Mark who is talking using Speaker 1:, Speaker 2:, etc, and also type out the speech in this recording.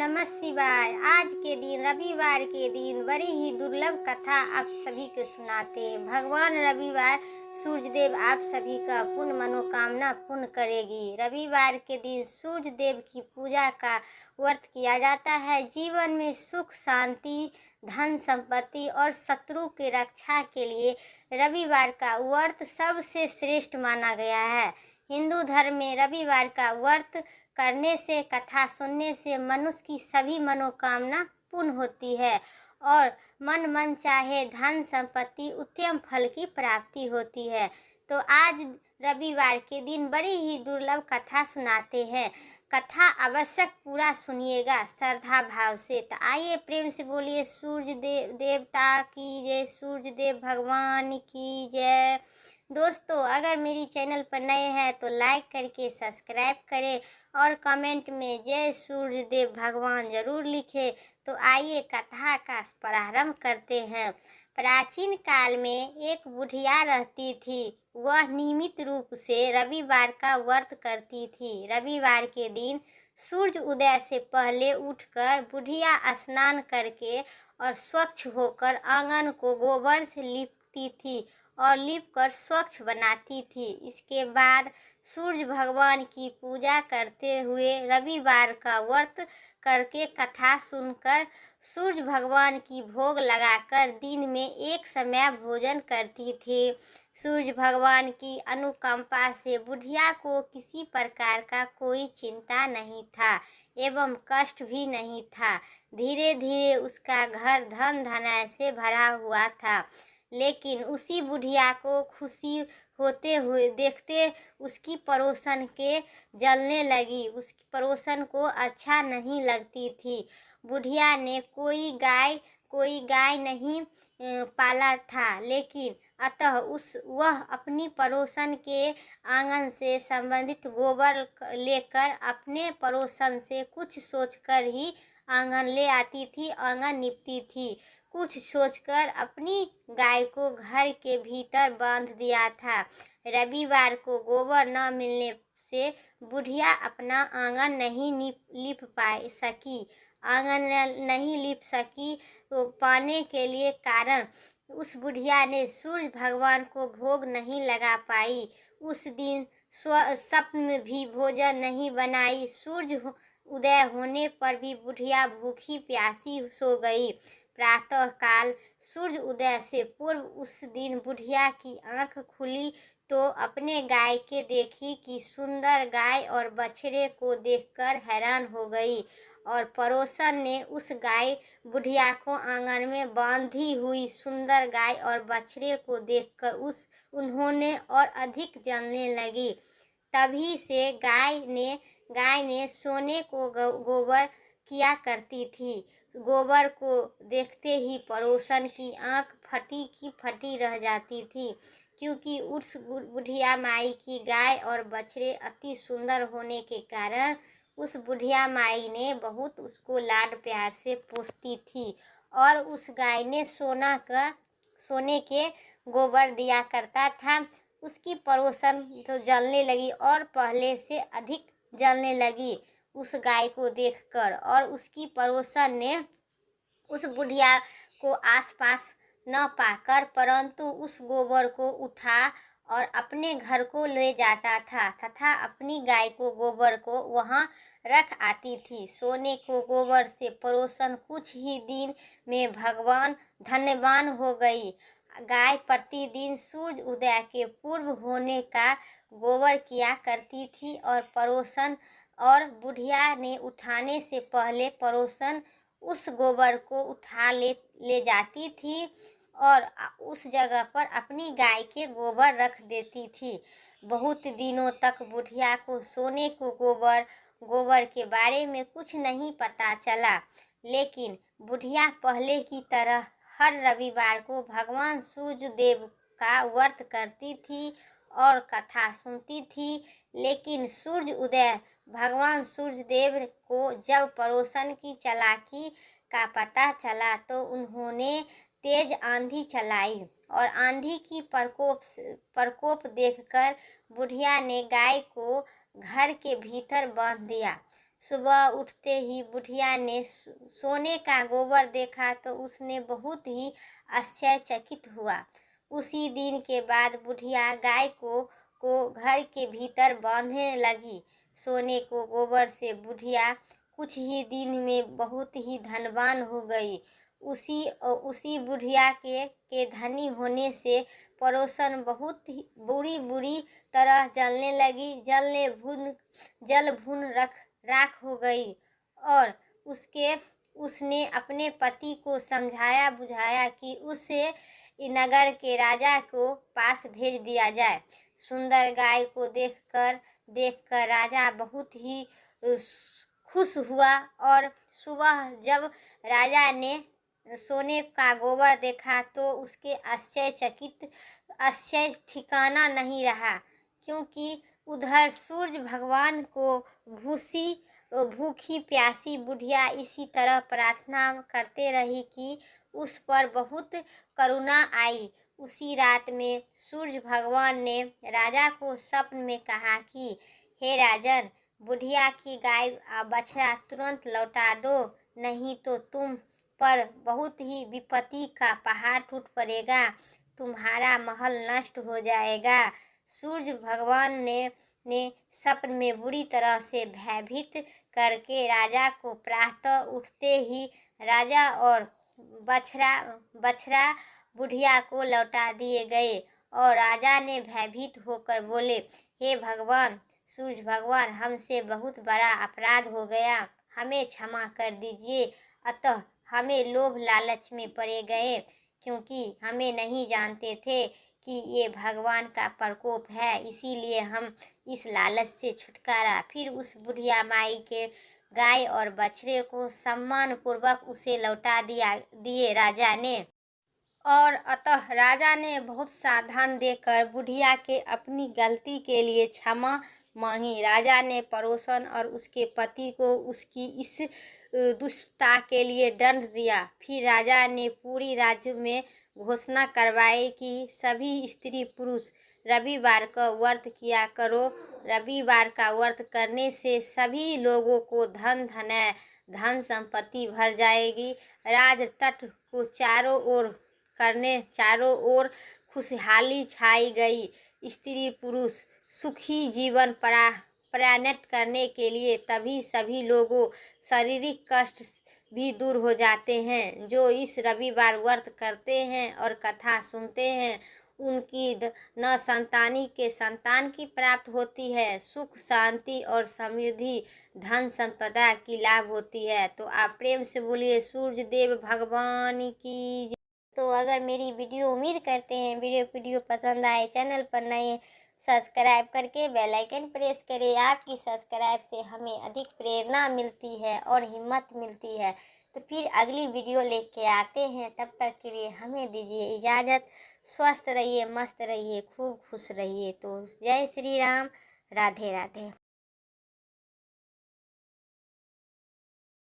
Speaker 1: नमः शिवाय। आज के दिन रविवार के दिन बड़ी ही दुर्लभ कथा आप सभी को सुनाते हैं। भगवान रविवार सूर्यदेव आप सभी का पूर्ण मनोकामना पूर्ण करेगी। रविवार के दिन सूर्यदेव की पूजा का व्रत किया जाता है। जीवन में सुख शांति धन संपत्ति और शत्रु की रक्षा के लिए रविवार का व्रत सबसे श्रेष्ठ माना गया है। हिंदू धर्म में रविवार का व्रत करने से कथा सुनने से मनुष्य की सभी मनोकामना पूर्ण होती है और मन चाहे धन संपत्ति उत्तम फल की प्राप्ति होती है। तो आज रविवार के दिन बड़ी ही दुर्लभ कथा सुनाते हैं। कथा आवश्यक पूरा सुनिएगा श्रद्धा भाव से। तो आइए प्रेम से बोलिए सूर्य देवता की जय, सूर्य देव भगवान की जय। दोस्तों अगर मेरी चैनल पर नए हैं तो लाइक करके सब्सक्राइब करें और कमेंट में जय सूर्य देव भगवान जरूर लिखें। तो आइए कथा का प्रारंभ करते हैं। प्राचीन काल में एक बुढ़िया रहती थी। वह नियमित रूप से रविवार का व्रत करती थी। रविवार के दिन सूर्य उदय से पहले उठकर बुढ़िया स्नान करके और स्वच्छ होकर आंगन को गोबर से लीपती थी और लीपकर स्वच्छ बनाती थी। इसके बाद सूर्य भगवान की पूजा करते हुए रविवार का व्रत करके कथा सुनकर सूर्य भगवान की भोग लगाकर दिन में एक समय भोजन करती थी। सूर्य भगवान की अनुकंपा से बुढ़िया को किसी प्रकार का कोई चिंता नहीं था एवं कष्ट भी नहीं था। धीरे धीरे उसका घर धन धनाय से भरा हुआ था। लेकिन उसी बुढ़िया को खुशी होते हुए देखते उसकी पड़ोसन के जलने लगी। उसकी पड़ोसन को अच्छा नहीं लगती थी। बुढ़िया ने कोई गाय नहीं पाला था, लेकिन अतः वह अपनी पड़ोसन के आंगन से संबंधित गोबर लेकर अपने पड़ोसन से कुछ सोचकर ही आंगन ले आती थी, आंगन निपती थी। कुछ सोचकर अपनी गाय को घर के भीतर बांध दिया था। रविवार को गोबर न मिलने से बुढ़िया अपना आंगन नहीं लीप सकी। आंगन नहीं लीप सकी तो पाने के लिए कारण उस बुढ़िया ने सूर्य भगवान को भोग नहीं लगा पाई। उस दिन स्वप्न में भी भोजन नहीं बनाई। सूर्य उदय होने पर भी बुढ़िया भूखी प्यासी सो गई। प्रातः काल सूर्य उदय से पूर्व उस दिन बुढ़िया की आंख खुली तो अपने गाय के देखी कि सुंदर गाय और बछड़े को देखकर हैरान हो गई और पड़ोसन ने उस गाय बुढ़िया को आंगन में बांधी हुई सुंदर गाय और बछड़े को देखकर उन्होंने और अधिक जलने लगी। तभी से गाय ने सोने को गोबर किया करती थी। गोबर को देखते ही पड़ोसन की आंख फटी की फटी रह जाती थी, क्योंकि उस बुढ़िया माई की गाय और बछड़े अति सुंदर होने के कारण उस बुढ़िया माई ने बहुत उसको लाड प्यार से पोसती थी और उस गाय ने सोने के गोबर दिया करता था। उसकी पड़ोसन तो जलने लगी और पहले से अधिक जलने लगी उस गाय को देखकर, और उसकी पड़ोसन ने उस बुढ़िया को आसपास न पाकर परंतु उस गोबर को उठा और अपने घर को ले जाता था तथा अपनी गाय को गोबर को वहां रख आती थी। सोने को गोबर से पड़ोसन कुछ ही दिन में भगवान धन्यवान हो गई। गाय प्रतिदिन सूर्य उदय के पूर्व होने का गोबर किया करती थी और पड़ोसन और बुढ़िया ने उठाने से पहले पड़ोसन उस गोबर को उठा ले जाती थी और उस जगह पर अपनी गाय के गोबर रख देती थी। बहुत दिनों तक बुढ़िया को सोने को गोबर के बारे में कुछ नहीं पता चला, लेकिन बुढ़िया पहले की तरह हर रविवार को भगवान सूर्य देव का व्रत करती थी और कथा सुनती थी। लेकिन सूर्य उदय भगवान सूर्य देव को जब पड़ोसन की चालाकी का पता चला तो उन्होंने तेज आंधी चलाई और आंधी की प्रकोप देखकर बुढ़िया ने गाय को घर के भीतर बांध दिया। सुबह उठते ही बुढ़िया ने सोने का गोबर देखा तो उसने बहुत ही आश्चर्यचकित हुआ। उसी दिन के बाद बुढ़िया गाय को घर के भीतर बांधने लगी। सोने को गोबर से बुढ़िया कुछ ही दिन में बहुत ही धनवान हो गई। उसी बुढ़िया के धनी होने से पड़ोसन बहुत ही बुरी तरह जलने लगी। जल भून राख हो गई और उसने अपने पति को समझाया बुझाया कि उसे नगर के राजा को पास भेज दिया जाए। सुंदर गाय को देखकर राजा बहुत ही खुश हुआ और सुबह जब राजा ने सोने का गोबर देखा तो उसके आश्चर्य ठिकाना नहीं रहा, क्योंकि उधर सूरज भगवान को भूखी प्यासी बुढ़िया इसी तरह प्रार्थना करते रही कि उस पर बहुत करुणा आई। उसी रात में सूरज भगवान ने राजा को स्वप्न में कहा कि हे राजन, बुढ़िया की गाय बछड़ा तुरंत लौटा दो, नहीं तो तुम पर बहुत ही विपत्ति का पहाड़ टूट पड़ेगा, तुम्हारा महल नष्ट हो जाएगा। सूरज भगवान ने स्वप्न में बुरी तरह से भयभीत करके राजा को प्रातः उठते ही राजा और बछड़ा बुढ़िया को लौटा दिए गए और राजा ने भयभीत होकर बोले, हे भगवान सूरज भगवान, हमसे बहुत बड़ा अपराध हो गया, हमें क्षमा कर दीजिए। अतः हमें लोभ लालच में पड़े गए, क्योंकि हमें नहीं जानते थे कि ये भगवान का प्रकोप है, इसीलिए हम इस लालच से छुटकारा। फिर उस बुढ़िया माई के गाय और बछड़े को सम्मान पूर्वक उसे लौटा दिए राजा ने। और अतः राजा ने बहुत सावधान देकर बुढ़िया के अपनी गलती के लिए क्षमा मांगी। राजा ने पड़ोसन और उसके पति को उसकी इस दुष्टता के लिए दंड दिया। फिर राजा ने पूरी राज्य में घोषणा करवाई कि सभी स्त्री पुरुष रविवार का व्रत किया करो। रविवार का व्रत करने से सभी लोगों को धन संपत्ति भर जाएगी। राज तट को चारों ओर खुशहाली छाई गई। स्त्री पुरुष सुखी जीवन प्रयाणित करने के लिए तभी सभी लोगों शारीरिक कष्ट भी दूर हो जाते हैं। जो इस रविवार व्रत करते हैं और कथा सुनते हैं, उनकी न संतानी के संतान की प्राप्त होती है, सुख शांति और समृद्धि धन संपदा की लाभ होती है। तो आप प्रेम से बोलिए सूर्य देव भगवान की जय। तो अगर मेरी उम्मीद करते हैं वीडियो पसंद आए, चैनल पर नए सब्सक्राइब करके बेल आइकन प्रेस करें। आपकी सब्सक्राइब से हमें अधिक प्रेरणा मिलती है और हिम्मत मिलती है। तो फिर अगली वीडियो लेके आते हैं, तब तक के लिए हमें दीजिए इजाज़त। स्वस्थ रहिए, मस्त रहिए, खूब खुश रहिए। तो जय श्री राम, राधे राधे।